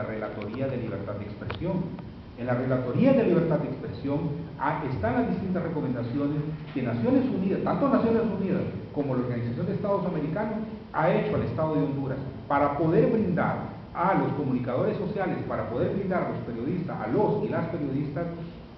la Relatoría de Libertad de Expresión. En la Relatoría de Libertad de Expresión están las distintas recomendaciones que Naciones Unidas, tanto Naciones Unidas como la Organización de Estados Americanos, ha hecho al Estado de Honduras para poder brindar a los comunicadores sociales, para poder brindar a los periodistas, a los y las periodistas,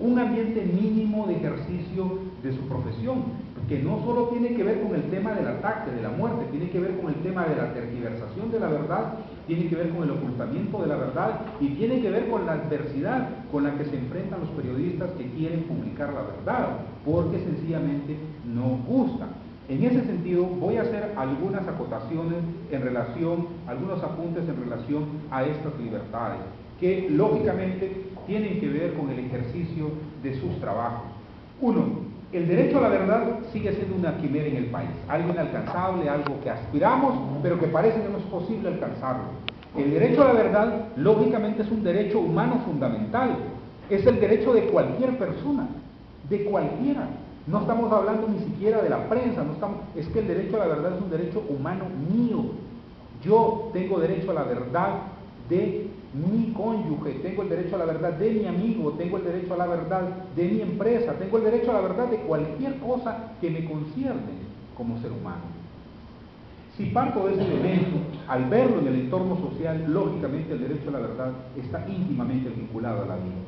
un ambiente mínimo de ejercicio de su profesión, que no solo tiene que ver con el tema del ataque, de la muerte, tiene que ver con el tema de la tergiversación de la verdad, tiene que ver con el ocultamiento de la verdad y tiene que ver con la adversidad con la que se enfrentan los periodistas que quieren publicar la verdad, porque sencillamente no gusta. En ese sentido, voy a hacer algunas acotaciones en relación, algunos apuntes en relación a estas libertades, que lógicamente tienen que ver con el ejercicio de sus trabajos. Uno, el derecho a la verdad sigue siendo una quimera en el país, algo inalcanzable, algo que aspiramos, pero que parece que no es posible alcanzarlo. El derecho a la verdad, lógicamente, es un derecho humano fundamental, es el derecho de cualquier persona, de cualquiera. No estamos hablando ni siquiera de la prensa, es que el derecho a la verdad es un derecho humano mío. Yo tengo derecho a la verdad de mi cónyuge, tengo el derecho a la verdad de mi amigo, tengo el derecho a la verdad de mi empresa, tengo el derecho a la verdad de cualquier cosa que me concierne como ser humano. Si parto de ese elemento, al verlo en el entorno social, lógicamente el derecho a la verdad está íntimamente vinculado a la vida,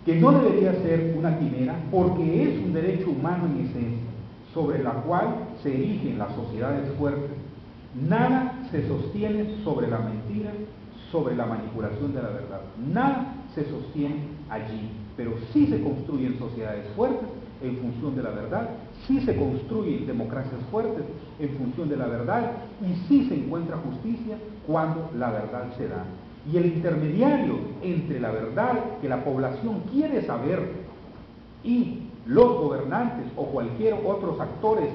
que no debería ser una quimera porque es un derecho humano en esencia, sobre la cual se erigen las sociedades fuertes. Nada se sostiene sobre la mentira, sobre la manipulación de la verdad. Nada se sostiene allí, pero sí se construyen sociedades fuertes en función de la verdad, sí se construyen democracias fuertes en función de la verdad y sí se encuentra justicia cuando la verdad se da. Y el intermediario entre la verdad que la población quiere saber y los gobernantes o cualquier otros actores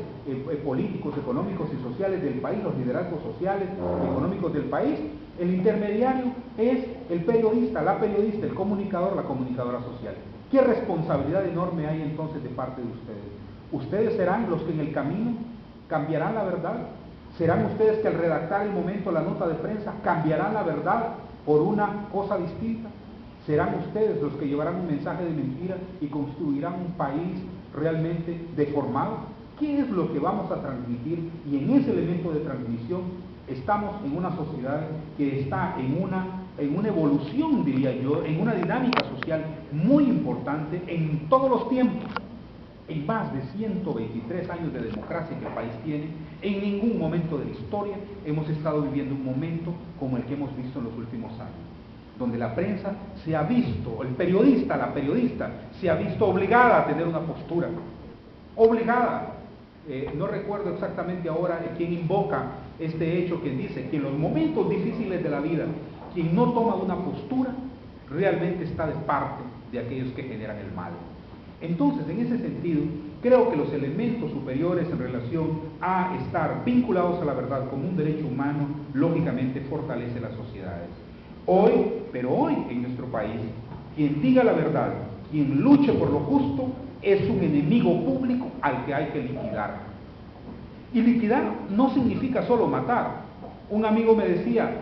políticos, económicos y sociales del país, los liderazgos sociales y económicos del país, el intermediario es el periodista, la periodista, el comunicador, la comunicadora social. ¿Qué responsabilidad enorme hay entonces de parte de ustedes? ¿Ustedes serán los que en el camino cambiarán la verdad? ¿Serán ustedes que al redactar el momento la nota de prensa cambiarán la verdad por una cosa distinta? ¿Serán ustedes los que llevarán un mensaje de mentira y construirán un país realmente deformado? ¿Qué es lo que vamos a transmitir? Y en ese elemento de transmisión estamos en una sociedad que está en una evolución, diría yo, en una dinámica social muy importante en todos los tiempos. En más de 123 años de democracia que el país tiene, en ningún momento de la historia hemos estado viviendo un momento como el que hemos visto en los últimos años, donde la prensa se ha visto, el periodista, la periodista, se ha visto obligada a tener una postura, obligada. No recuerdo exactamente ahora quién invoca este hecho que dice que en los momentos difíciles de la vida, quien no toma una postura, realmente está de parte de aquellos que generan el mal. Entonces, en ese sentido, creo que los elementos superiores en relación a estar vinculados a la verdad como un derecho humano, lógicamente fortalece las sociedades. Pero hoy en nuestro país, quien diga la verdad, quien luche por lo justo, es un enemigo público al que hay que liquidar. Y liquidar no significa solo matar. Un amigo me decía,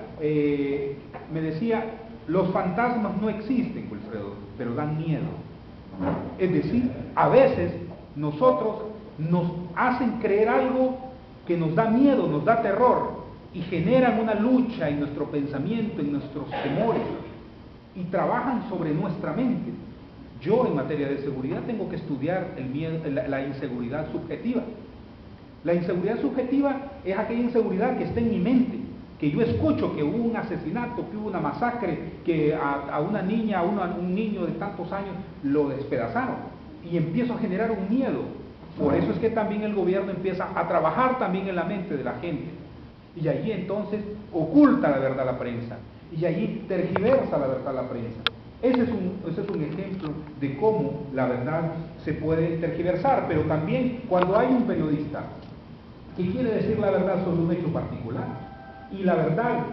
los fantasmas no existen, Wilfredo, pero dan miedo. Es decir, a veces nosotros nos hacen creer algo que nos da miedo, nos da terror, y generan una lucha en nuestro pensamiento, en nuestros temores, y trabajan sobre nuestra mente. Yo, en materia de seguridad, tengo que estudiar la inseguridad subjetiva. La inseguridad subjetiva es aquella inseguridad que está en mi mente, que yo escucho que hubo un asesinato, que hubo una masacre, que a una niña, a un niño de tantos años lo despedazaron, y empiezo a generar un miedo. Por eso es que también el gobierno empieza a trabajar también en la mente de la gente, y allí entonces oculta la verdad a la prensa, y allí tergiversa la verdad a la prensa. Ese es un ejemplo de cómo la verdad se puede tergiversar, pero también cuando hay un periodista que quiere decir la verdad sobre un hecho particular, y la verdad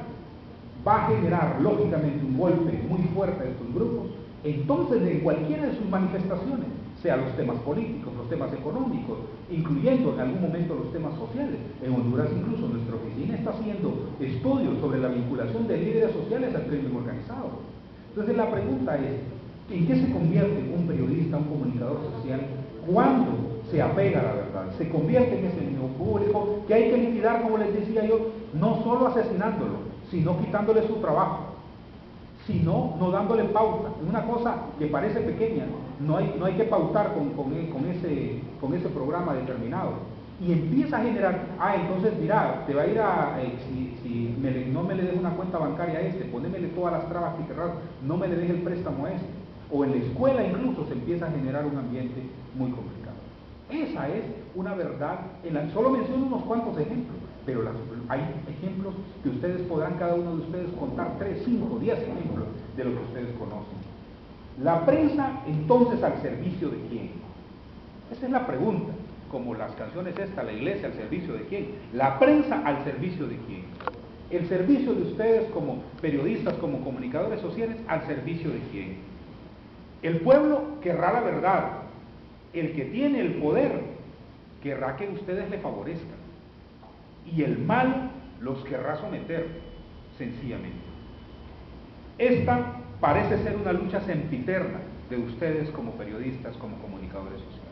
va a generar lógicamente un golpe muy fuerte de estos grupos, entonces en cualquiera de sus manifestaciones, sea los temas políticos, los temas económicos, incluyendo en algún momento los temas sociales. En Honduras incluso nuestra oficina está haciendo estudios sobre la vinculación de líderes sociales al crimen organizado. Entonces la pregunta es, ¿en qué se convierte un periodista, un comunicador social, cuando se apega a la verdad? Se convierte en ese enemigo público que hay que liquidar, como les decía yo, no solo asesinándolo, sino quitándole su trabajo, sino no dándole pauta. Es una cosa que parece pequeña, no hay que pautar con ese programa determinado. Y empieza a generar, entonces mira, te va a ir si no me le des una cuenta bancaria a ponémele todas las trabas que querrás, no me le des el préstamo a o en la escuela incluso se empieza a generar un ambiente muy complicado. Esa es una verdad, solo menciono unos cuantos ejemplos, pero hay ejemplos que ustedes podrán, cada uno de ustedes, contar 3, 5, 10 ejemplos de lo que ustedes conocen. La prensa, entonces, ¿al servicio de quién? Esa es la pregunta, como las canciones la iglesia al servicio de quién. La prensa al servicio de quién. El servicio de ustedes como periodistas, como comunicadores sociales, al servicio de quién. El pueblo querrá la verdad. El que tiene el poder querrá que ustedes le favorezcan. Y el mal los querrá someter, sencillamente. Esta parece ser una lucha sempiterna de ustedes como periodistas, como comunicadores sociales.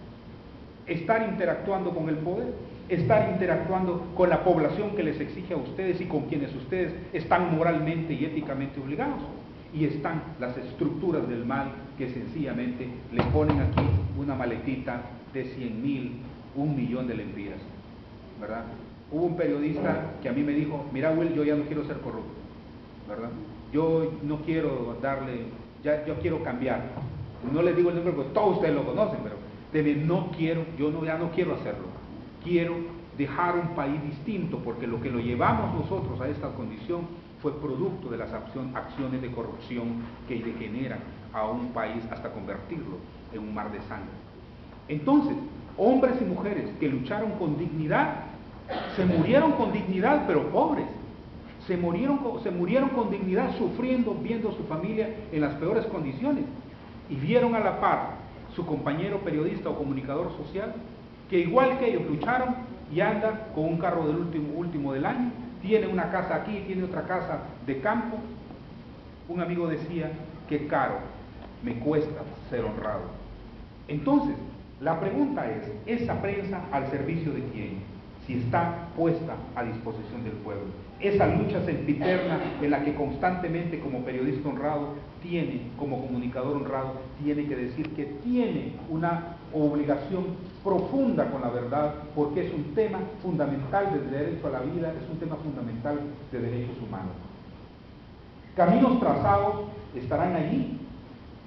Estar interactuando con el poder, estar interactuando con la población que les exige a ustedes y con quienes ustedes están moralmente y éticamente obligados. Y están las estructuras del mal que sencillamente le ponen aquí una maletita de 100,000, 1,000,000 de lempiras, ¿verdad? Hubo un periodista que a mí me dijo, mira Will, yo ya no quiero ser corrupto, ¿verdad? Yo no quiero yo quiero cambiar. No les digo el nombre porque todos ustedes lo conocen, pero ya no quiero hacerlo. Quiero dejar un país distinto, porque lo que lo llevamos nosotros a esta condición fue producto de las acciones de corrupción que degeneran a un país hasta convertirlo en un mar de sangre. Entonces, hombres y mujeres que lucharon con dignidad, se murieron con dignidad, pero pobres. Se murieron con dignidad, sufriendo, viendo a su familia en las peores condiciones. Y vieron a la par su compañero periodista o comunicador social, que igual que ellos lucharon y anda con un carro del último del año, tiene una casa aquí, tiene otra casa de campo. Un amigo decía, qué caro me cuesta ser honrado. Entonces, la pregunta es, ¿esa prensa al servicio de quién? Si está puesta a disposición del pueblo. Esa lucha sempiterna en la que constantemente, como periodista honrado, como comunicador honrado, tiene que decir que tiene una obligación profunda con la verdad, porque es un tema fundamental del derecho a la vida, es un tema fundamental de derechos humanos. Caminos trazados estarán allí,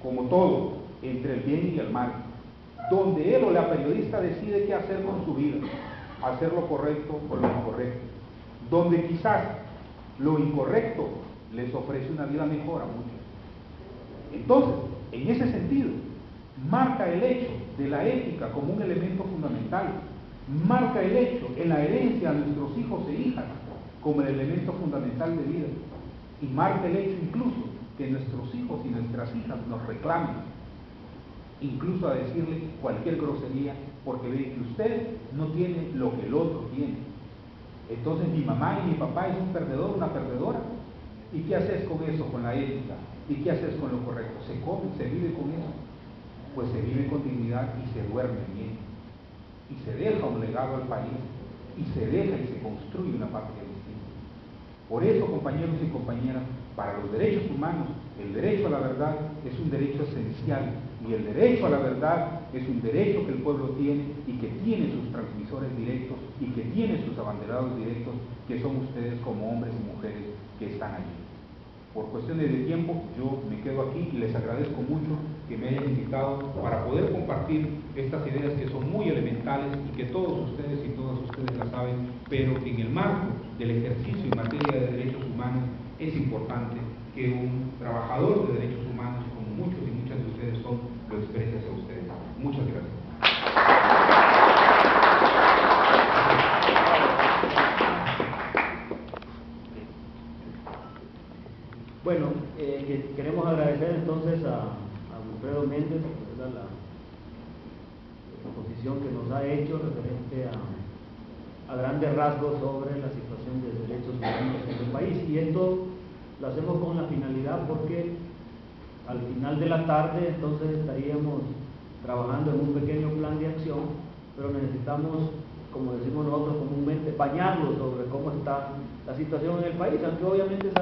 como todo, entre el bien y el mal, donde él o la periodista decide qué hacer con su vida, hacer lo correcto o lo incorrecto, donde quizás lo incorrecto les ofrece una vida mejor a muchos. Entonces, en ese sentido, marca el hecho de la ética como un elemento fundamental, marca el hecho en la herencia a nuestros hijos e hijas como el elemento fundamental de vida, y marca el hecho incluso que nuestros hijos y nuestras hijas nos reclamen, incluso a decirle cualquier grosería, porque ve que usted no tiene lo que el otro tiene. Entonces mi mamá y mi papá es un perdedor, una perdedora. ¿Y qué haces con eso, con la ética? ¿Y qué haces con lo correcto? ¿Se come, se vive con eso? Pues se vive con dignidad y se duerme bien. Y se deja un legado al país, y se deja y se construye una patria distinta. Por eso, compañeros y compañeras, para los derechos humanos, el derecho a la verdad es un derecho esencial, y el derecho a la verdad es un derecho que el pueblo tiene y que tiene sus transmisores directos y que tiene sus abanderados directos, que son ustedes como hombres y mujeres que están allí. Por cuestiones de tiempo, yo me quedo aquí y les agradezco mucho que me hayan invitado para poder compartir estas ideas que son muy elementales y que todos ustedes y todas ustedes las saben, pero que en el marco del ejercicio en materia de derechos humanos es importante que un trabajador de derechos humanos, como muchos y muchas de ustedes son, lo exprese hacia ustedes. Muchas gracias. Bueno, queremos agradecer entonces a Wilfredo Méndez, ¿verdad? exposición que nos ha hecho referente a grandes rasgos sobre la situación de derechos humanos en el país. Y esto lo hacemos con la finalidad porque al final de la tarde entonces estaríamos trabajando en un pequeño plan de acción, pero necesitamos, como decimos nosotros comúnmente, bañarlos sobre cómo está la situación en el país, aunque obviamente